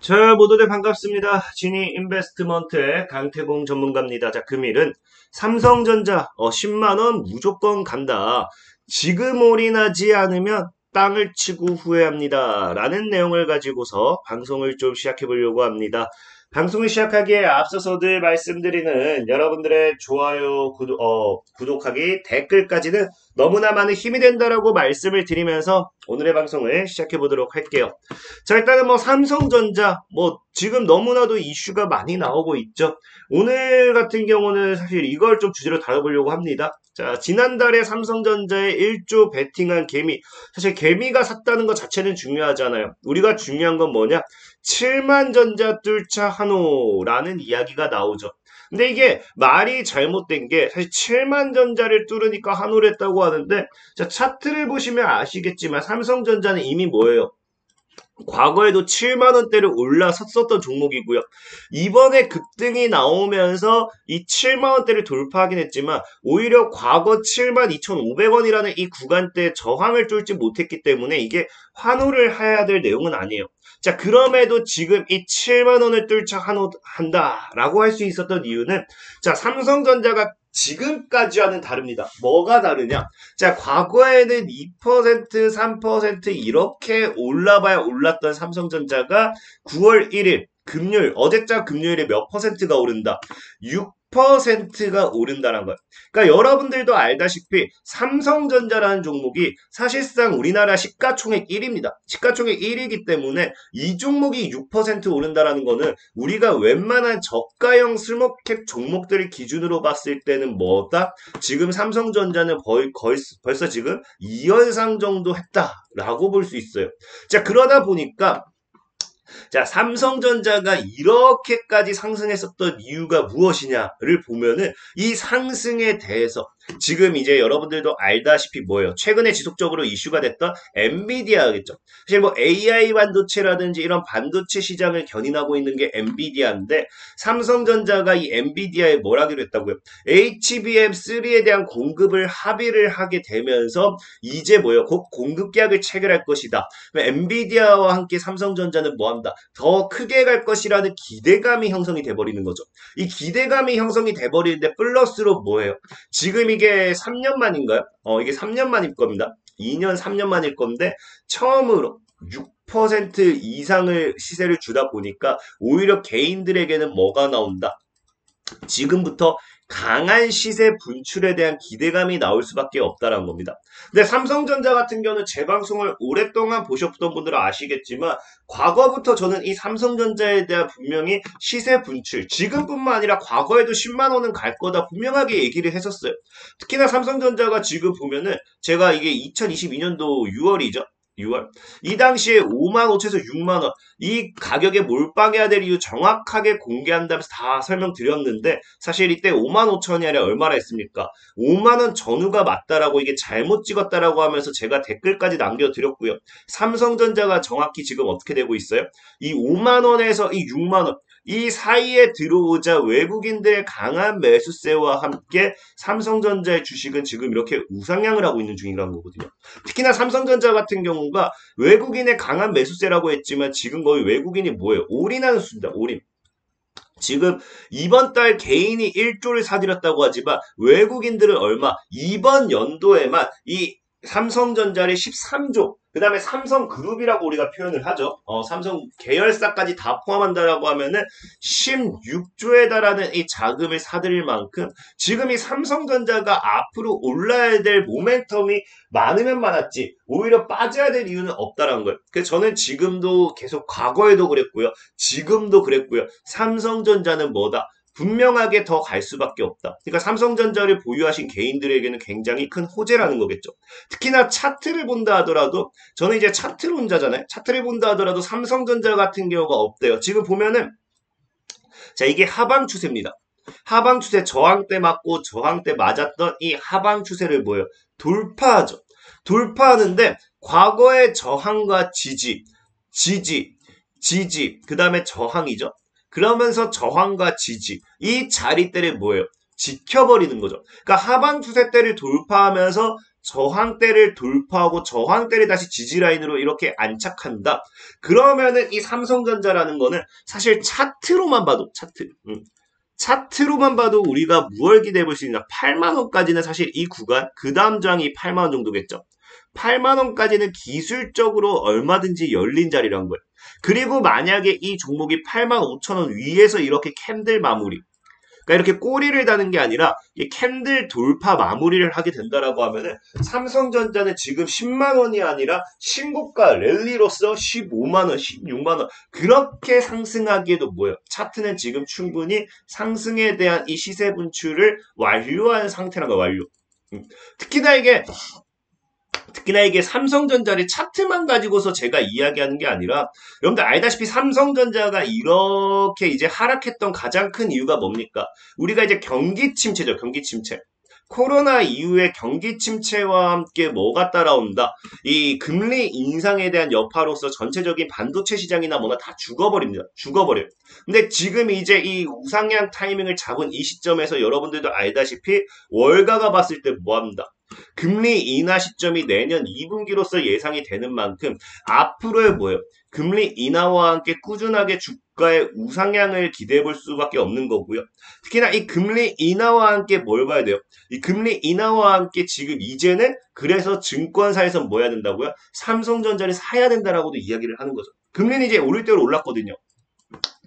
자, 모두들 반갑습니다. 지니 인베스트먼트의 강태봉 전문가입니다. 자, 금일은 삼성전자 10만 원 무조건 간다. 지금 올인하지 않으면 땅을 치고 후회합니다. 라는 내용을 가지고서 방송을 좀 시작해 보려고 합니다. 방송을 시작하기에 앞서서 늘 말씀드리는 여러분들의 좋아요, 구독하기, 댓글까지는 너무나 많은 힘이 된다라고 말씀을 드리면서 오늘의 방송을 시작해 보도록 할게요. 자, 일단은 삼성전자, 지금 너무나도 이슈가 많이 나오고 있죠. 오늘 같은 경우는 사실 이걸 좀 주제로 다뤄보려고 합니다. 자, 지난달에 삼성전자에 1조 베팅한 개미. 사실 개미가 샀다는 것 자체는 중요하잖아요. 우리가 중요한 건 뭐냐? 7만 전자 뚫자 한호라는 이야기가 나오죠. 근데 이게 말이 잘못된 게 사실 7만 전자를 뚫으니까 한호를 했다고 하는데, 자, 차트를 보시면 아시겠지만 삼성전자는 이미 뭐예요? 과거에도 7만 원대를 올라섰었던 종목이고요. 이번에 급등이 나오면서 이 7만 원대를 돌파하긴 했지만 오히려 과거 7만 2,500원이라는 이 구간대 저항을 뚫지 못했기 때문에 이게 환호를 해야 될 내용은 아니에요. 자, 그럼에도 지금 이 7만 원을 뚫자 한다라고 할 수 있었던 이유는, 자, 삼성전자가 지금까지와는 다릅니다. 뭐가 다르냐? 자, 과거에는 2%, 3% 이렇게 올라봐야 올랐던 삼성전자가 9월 1일 금요일, 어제자 금요일에 몇 퍼센트가 오른다? 6%가 오른다는 거예요. 그러니까 여러분들도 알다시피 삼성전자라는 종목이 사실상 우리나라 시가총액 1위입니다. 시가총액 1위이기 때문에 이 종목이 6% 오른다라는 거는 우리가 웬만한 저가형 스몰캡 종목들을 기준으로 봤을 때는 뭐다? 지금 삼성전자는 벌써 지금 2연상 정도 했다라고 볼 수 있어요. 자, 그러다 보니까 자, 삼성전자가 이렇게까지 상승했었던 이유가 무엇이냐를 보면은 이 상승에 대해서 지금 이제 여러분들도 알다시피 뭐예요? 최근에 지속적으로 이슈가 됐던 엔비디아겠죠. 사실 AI 반도체라든지 이런 반도체 시장을 견인하고 있는 게 엔비디아인데 삼성전자가 이 엔비디아에 뭘 하기로 했다고요? HBM3에 대한 공급을 합의를 하게 되면서 이제 뭐예요? 곧 공급 계약을 체결할 것이다. 엔비디아와 함께 삼성전자는 뭐 한다? 더 크게 갈 것이라는 기대감이 형성이 돼버리는 거죠. 이 기대감이 형성이 돼버리는데 플러스로 뭐예요? 지금 이게 3년 만인가요? 이게 3년 만일 겁니다. 2년, 3년 만일 건데 처음으로 6% 이상을 시세를 주다 보니까 오히려 개인들에게는 뭐가 나온다? 지금부터 강한 시세 분출에 대한 기대감이 나올 수밖에 없다는 겁니다. 근데 삼성전자 같은 경우는 제 방송을 오랫동안 보셨던 분들은 아시겠지만 과거부터 저는 이 삼성전자에 대한 분명히 시세 분출, 지금뿐만 아니라 과거에도 10만 원은 갈 거다 분명하게 얘기를 했었어요. 특히나 삼성전자가 지금 보면은 제가 이게 2022년도 6월이죠. 6월. 이 당시에 5만 5천에서 6만 원. 이 가격에 몰빵해야 될 이유 정확하게 공개한다면서 다 설명드렸는데 사실 이때 5만 5천이 아니라 얼마나 했습니까? 5만 원 전후가 맞다라고 이게 잘못 찍었다라고 하면서 제가 댓글까지 남겨드렸고요. 삼성전자가 정확히 지금 어떻게 되고 있어요? 이 5만 원에서 이 6만 원. 이 사이에 들어오자 외국인들의 강한 매수세와 함께 삼성전자의 주식은 지금 이렇게 우상향을 하고 있는 중이라는 거거든요. 특히나 삼성전자 같은 경우가 외국인의 강한 매수세라고 했지만 지금 거의 외국인이 뭐예요? 올인하는 수입니다. 올인. 지금 이번 달 개인이 1조를 사들였다고 하지만 외국인들은 얼마? 이번 연도에만 이 삼성전자를 13조, 그 다음에 삼성그룹이라고 우리가 표현을 하죠. 삼성 계열사까지 다 포함한다라고 하면은 16조에 달하는 이 자금을 사들일 만큼 지금 이 삼성전자가 앞으로 올라야 될 모멘텀이 많으면 많았지 오히려 빠져야 될 이유는 없다라는 거예요. 그래서 저는 지금도 계속 과거에도 그랬고요. 지금도 그랬고요. 삼성전자는 뭐다? 분명하게 더 갈 수밖에 없다. 그러니까 삼성전자를 보유하신 개인들에게는 굉장히 큰 호재라는 거겠죠. 특히나 차트를 본다 하더라도 저는 이제 차트론자잖아요. 차트를 본다 하더라도 삼성전자 같은 경우가 없대요. 지금 보면은 자, 이게 하방 추세입니다. 하방 추세 저항 때 맞고 저항 때 맞았던 이 하방 추세를 뭐예요? 돌파하죠. 돌파하는데 과거의 저항과 지지, 그 다음에 저항이죠. 그러면서 저항과 지지, 이 자리대를 뭐예요? 지켜버리는 거죠. 그러니까 하방 추세 대를 돌파하면서 저항대를 돌파하고 저항대를 다시 지지라인으로 이렇게 안착한다. 그러면은 이 삼성전자라는 거는 사실 차트로만 봐도 차트로만 봐도 우리가 무얼 기대해 볼 수 있나? 8만 원까지는 사실 이 구간 그 다음 저항이 8만 원 정도겠죠. 8만 원까지는 기술적으로 얼마든지 열린 자리란 거예요. 그리고 만약에 이 종목이 8만 5천 원 위에서 이렇게 캔들 마무리, 그러니까 이렇게 꼬리를 다는 게 아니라 이 캔들 돌파 마무리를 하게 된다라고 하면은 삼성전자는 지금 10만 원이 아니라 신고가 랠리로서 15만 원, 16만 원 그렇게 상승하기에도 뭐예요? 차트는 지금 충분히 상승에 대한 이 시세 분출을 완료한 상태란 거예요. 완료. 특히나 이게 삼성전자를 차트만 가지고서 제가 이야기하는 게 아니라 여러분들 알다시피 삼성전자가 이렇게 이제 하락했던 가장 큰 이유가 뭡니까? 우리가 이제 경기 침체죠. 경기 침체. 코로나 이후에 경기 침체와 함께 뭐가 따라온다? 이 금리 인상에 대한 여파로서 전체적인 반도체 시장이나 뭐나 다 죽어버립니다. 죽어버려요. 근데 지금 이제 이 우상향 타이밍을 잡은 이 시점에서 여러분들도 알다시피 월가가 봤을 때 뭐합니다? 금리 인하 시점이 내년 2분기로서 예상이 되는 만큼 앞으로의 뭐예요? 금리 인하와 함께 꾸준하게 주가의 우상향을 기대해 볼 수밖에 없는 거고요. 특히나 이 금리 인하와 함께 뭘 봐야 돼요? 이 금리 인하와 함께 지금 이제는 그래서 증권사에서 뭐 해야 된다고요? 삼성전자를 사야 된다라고도 이야기를 하는 거죠. 금리는 이제 오를 대로 올랐거든요.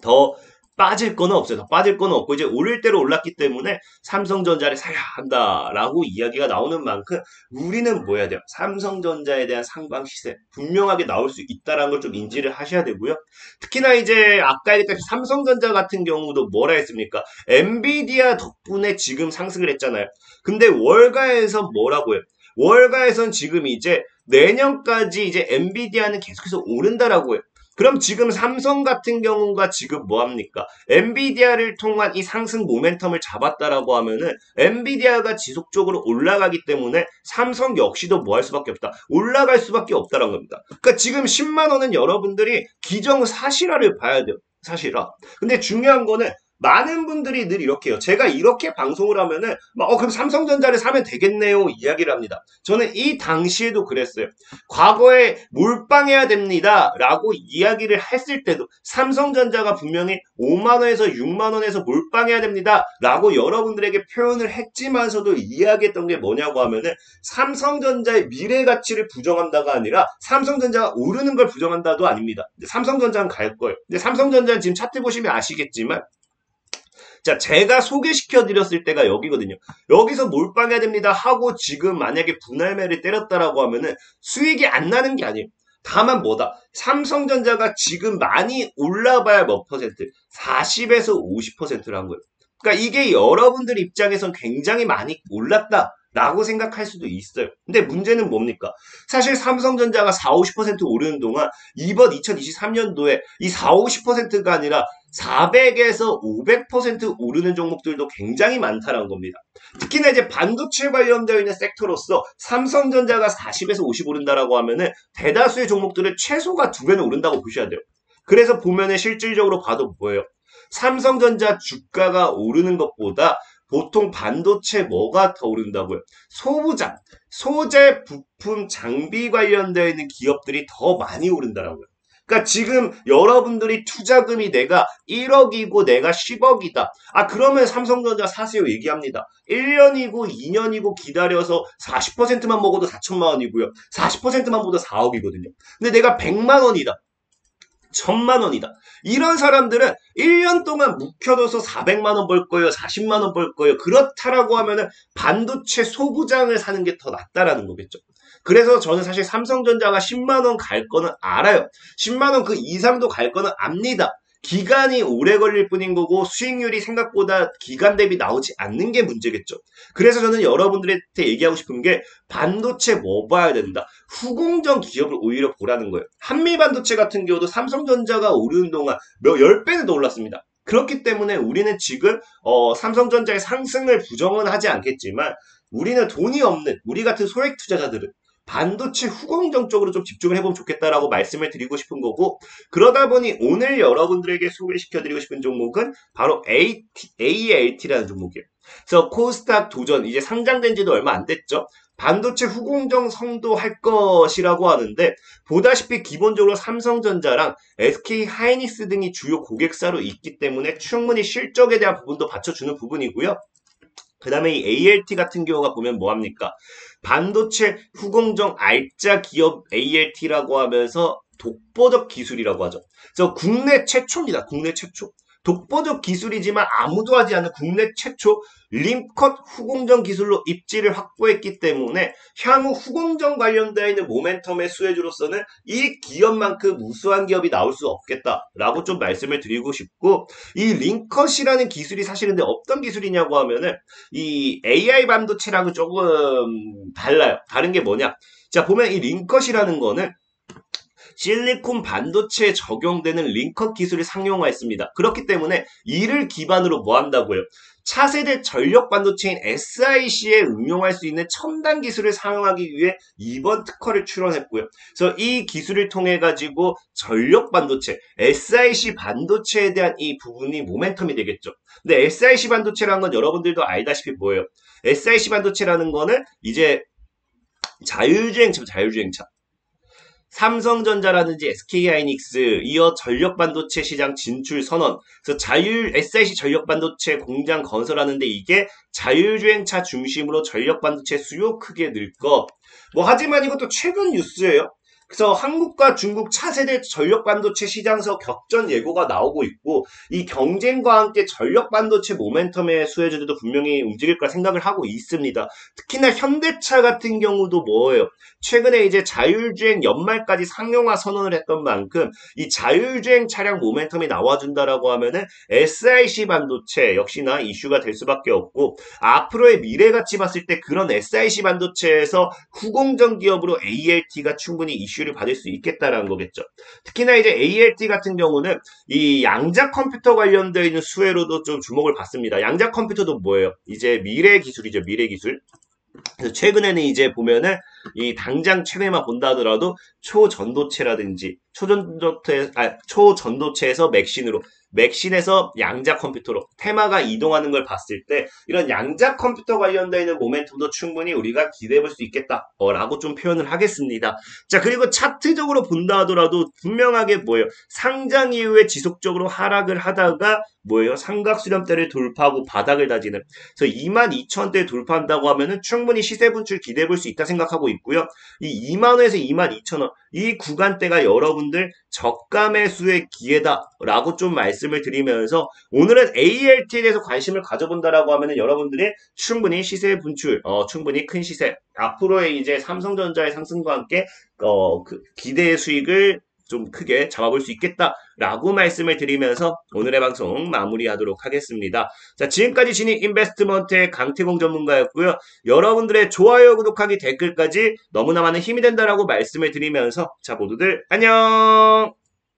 더 빠질 거는 없어요. 더 빠질 거는 없고 이제 오를 대로 올랐기 때문에 삼성전자를 사야 한다라고 이야기가 나오는 만큼 우리는 뭐 해야 돼요? 삼성전자에 대한 상방 시세 분명하게 나올 수 있다라는 걸 좀 인지를 하셔야 되고요. 특히나 이제 아까 얘기했던 삼성전자 같은 경우도 뭐라 했습니까? 엔비디아 덕분에 지금 상승을 했잖아요. 근데 월가에서 뭐라고 해요? 월가에선 지금 이제 내년까지 이제 엔비디아는 계속해서 오른다라고 해요. 그럼 지금 삼성 같은 경우가 지금 뭐합니까? 엔비디아를 통한 이 상승 모멘텀을 잡았다라고 하면은 엔비디아가 지속적으로 올라가기 때문에 삼성 역시도 뭐 할 수밖에 없다. 올라갈 수밖에 없다라는 겁니다. 그러니까 지금 10만 원은 여러분들이 기정사실화를 봐야 돼요. 사실화. 근데 중요한 거는 많은 분들이 늘 이렇게 해요. 제가 이렇게 방송을 하면은 그럼 삼성전자를 사면 되겠네요 이야기를 합니다. 저는 이 당시에도 그랬어요. 과거에 몰빵해야 됩니다 라고 이야기를 했을 때도 삼성전자가 분명히 5만원에서 6만원에서 몰빵해야 됩니다 라고 여러분들에게 표현을 했지만서도 이야기했던 게 뭐냐고 하면은 삼성전자의 미래 가치를 부정한다가 아니라 삼성전자가 오르는 걸 부정한다도 아닙니다. 삼성전자는 갈 거예요. 근데 삼성전자는 지금 차트 보시면 아시겠지만 자, 제가 소개시켜 드렸을 때가 여기거든요. 여기서 몰빵해야 됩니다 하고 지금 만약에 분할매를 때렸다라고 하면은 수익이 안 나는 게 아니에요. 다만 뭐다? 삼성전자가 지금 많이 올라봐야 몇 퍼센트? 40에서 50%란 거예요. 그러니까 이게 여러분들 입장에선 굉장히 많이 올랐다. 라고 생각할 수도 있어요. 근데 문제는 뭡니까? 사실 삼성전자가 4, 50% 오르는 동안 이번 2023년도에 이 4, 50%가 아니라 400에서 500% 오르는 종목들도 굉장히 많다는 겁니다. 특히나 이제 반도체 관련되어 있는 섹터로서 삼성전자가 40에서 50 오른다라고 하면은 대다수의 종목들은 최소가 2배는 오른다고 보셔야 돼요. 그래서 보면은 실질적으로 봐도 뭐예요? 삼성전자 주가가 오르는 것보다 보통 반도체 뭐가 더 오른다고요? 소부장, 소재, 부품, 장비 관련되어 있는 기업들이 더 많이 오른다라고요. 그러니까 지금 여러분들이 투자금이 내가 1억이고 내가 10억이다. 그러면 삼성전자 사세요 얘기합니다. 1년이고 2년이고 기다려서 40%만 먹어도 4천만 원이고요. 40%만 먹어도 4억이거든요. 근데 내가 100만 원이다. 1000만 원이다. 이런 사람들은 1년 동안 묵혀둬서 400만 원 벌 거예요. 40만 원 벌 거예요. 그렇다라고 하면은 반도체 소부장을 사는 게 더 낫다라는 거겠죠. 그래서 저는 사실 삼성전자가 10만 원 갈 거는 알아요. 10만 원 그 이상도 갈 거는 압니다. 기간이 오래 걸릴 뿐인 거고 수익률이 생각보다 기간 대비 나오지 않는 게 문제겠죠. 그래서 저는 여러분들한테 얘기하고 싶은 게 반도체 뭐 봐야 된다. 후공정 기업을 오히려 보라는 거예요. 한미반도체 같은 경우도 삼성전자가 오르는 동안 10배는 더 올랐습니다. 그렇기 때문에 우리는 지금 삼성전자의 상승을 부정은 하지 않겠지만 우리는 돈이 없는 우리 같은 소액 투자자들은 반도체 후공정 쪽으로 좀 집중을 해보면 좋겠다라고 말씀을 드리고 싶은 거고 그러다 보니 오늘 여러분들에게 소개시켜드리고 싶은 종목은 바로 AELT라는 종목이에요. 그래서 코스닥 도전 이제 상장된 지도 얼마 안 됐죠. 반도체 후공정 성도할 것이라고 하는데 보다시피 기본적으로 삼성전자랑 SK 하이닉스 등이 주요 고객사로 있기 때문에 충분히 실적에 대한 부분도 받쳐주는 부분이고요. 그 다음에 이 ALT 같은 경우가 보면 뭐합니까? 반도체 후공정 알짜 기업 ALT라고 하면서 독보적 기술이라고 하죠. 그래서 국내 최초입니다. 국내 최초. 독보적 기술이지만 아무도 하지 않는 국내 최초 림컷 후공정 기술로 입지를 확보했기 때문에 향후 후공정 관련되어 있는 모멘텀의 수혜주로서는 이 기업만큼 우수한 기업이 나올 수 없겠다라고 좀 말씀을 드리고 싶고, 이 링컷이라는 기술이 사실은 근데 어떤 기술이냐고 하면은 이 AI 반도체랑은 조금 달라요. 다른 게 뭐냐? 자, 보면 이 링컷이라는 거는 실리콘 반도체에 적용되는 링컷 기술을 상용화했습니다. 그렇기 때문에 이를 기반으로 뭐 한다고요? 차세대 전력 반도체인 SiC에 응용할 수 있는 첨단 기술을 사용하기 위해 이번 특허를 출원했고요. 그래서 이 기술을 통해 가지고 전력 반도체, SiC 반도체에 대한 이 부분이 모멘텀이 되겠죠. 근데 SiC 반도체라는 건 여러분들도 알다시피 뭐예요? SiC 반도체라는 거는 이제 자율주행차. 삼성전자라든지 SK하이닉스 이어 전력반도체 시장 진출 선언. 그래서 SiC 전력반도체 공장 건설하는데 이게 자율주행차 중심으로 전력반도체 수요 크게 늘 거. 뭐 하지만 이것도 최근 뉴스예요. 그래서 한국과 중국 차세대 전력반도체 시장에서 격전 예고가 나오고 있고, 이 경쟁과 함께 전력반도체 모멘텀의 수혜주들도 분명히 움직일 거라 생각을 하고 있습니다. 특히나 현대차 같은 경우도 뭐예요? 최근에 이제 자율주행 연말까지 상용화 선언을 했던 만큼 이 자율주행 차량 모멘텀이 나와준다라고 하면은 SiC 반도체 역시나 이슈가 될 수밖에 없고, 앞으로의 미래 가치 봤을 때 그런 SiC 반도체에서 후공정 기업으로 ALT가 충분히 이슈를 받을 수 있겠다라는 거겠죠. 특히나 이제 ALT 같은 경우는 이 양자 컴퓨터 관련되어 있는 수혜로도 좀 주목을 받습니다. 양자 컴퓨터도 뭐예요? 이제 미래 기술이죠. 미래 기술. 그래서 최근에는 이제 보면은 이 당장 최근에만 본다 하더라도 초전도체에서 맥신에서 양자 컴퓨터로 테마가 이동하는 걸 봤을 때 이런 양자 컴퓨터 관련되어 있는 모멘텀도 충분히 우리가 기대해 볼 수 있겠다라고 좀 표현을 하겠습니다. 자, 그리고 차트적으로 본다 하더라도 분명하게 뭐예요? 상장 이후에 지속적으로 하락을 하다가 뭐예요? 삼각수렴대를 돌파하고 바닥을 다지는, 그래서 22,000대 돌파한다고 하면은 충분히 시세 분출 기대해 볼 수 있다 생각하고 있고요. 이 2만원에서 22,000원 이 구간대가 여러분들 저가 매수의 기회다라고 좀 말씀을 드리면서, 오늘은 ALT에 대해서 관심을 가져본다라고 하면은 여러분들이 충분히 시세 분출, 충분히 큰 시세, 앞으로의 이제 삼성전자의 상승과 함께 그 기대의 수익을 좀 크게 잡아볼 수 있겠다라고 말씀을 드리면서 오늘의 방송 마무리하도록 하겠습니다. 자, 지금까지 진입 인베스트먼트의 강태공 전문가였고요. 여러분들의 좋아요, 구독하기, 댓글까지 너무나 많은 힘이 된다라고 말씀을 드리면서 자, 모두들 안녕!